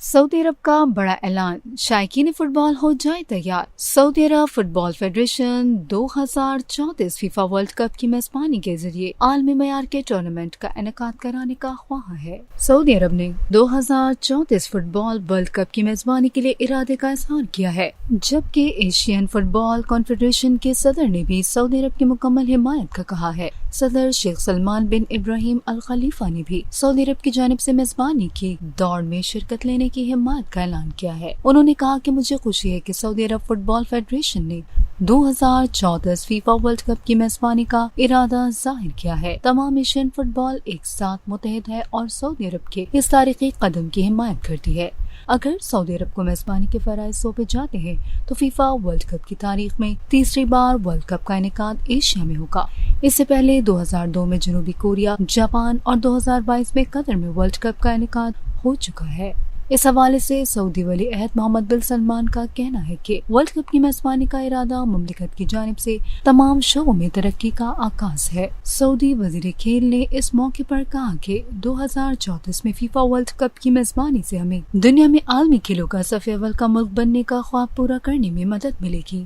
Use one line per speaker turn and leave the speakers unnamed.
سعودی عرب کا بڑا اعلان، شائقین فٹ بال ہو جائے تیار۔ سعودی عرب فٹ بال فیڈریشن 2034 فیفا ورلڈ کپ کی میزبانی کے ذریعے عالمی معیار کے ٹورنامنٹ کا انعقاد کرانے کا خواہاں ہے۔ سعودی عرب نے 2034 فٹ بال ورلڈ کپ کی میزبانی کے لیے ارادے کا اظہار کیا ہے، جبکہ ایشین فٹ بال کانفیڈریشن کے صدر نے بھی سعودی عرب کی مکمل حمایت کا کہا ہے۔ صدر شیخ سلمان بن ابراہیم الخلیفہ نے بھی سعودی عرب کی جانب سے میزبانی کی دوڑ میں شرکت لینے کی حمایت کا اعلان کیا ہے۔ انہوں نے کہا کہ مجھے خوشی ہے کہ سعودی عرب فٹ بال فیڈریشن نے 2034 فیفا ورلڈ کپ کی میزبانی کا ارادہ ظاہر کیا ہے۔ تمام ایشین فٹ بال ایک ساتھ متحد ہے اور سعودی عرب کے اس تاریخی قدم کی حمایت کرتی ہے۔ اگر سعودی عرب کو میزبانی کے فرائض سونپے جاتے ہیں تو فیفا ورلڈ کپ کی تاریخ میں تیسری بار ورلڈ کپ کا انعقاد ایشیا میں ہوگا۔ اس سے پہلے 2002 میں جنوبی کوریا، جاپان اور 2022 میں قطر میں ورلڈ کپ کا انعقاد ہو چکا ہے۔ اس حوالے سے سعودی ولی عہد محمد بن سلمان کا کہنا ہے کہ ورلڈ کپ کی میزبانی کا ارادہ مملکت کی جانب سے تمام شعبوں میں ترقی کا آغاز ہے۔ سعودی وزیر کھیل نے اس موقع پر کہا کہ 2034 میں فیفا ورلڈ کپ کی میزبانی سے ہمیں دنیا میں عالمی کھیلوں کا صف اول کا ملک بننے کا خواب پورا کرنے میں مدد ملے گی۔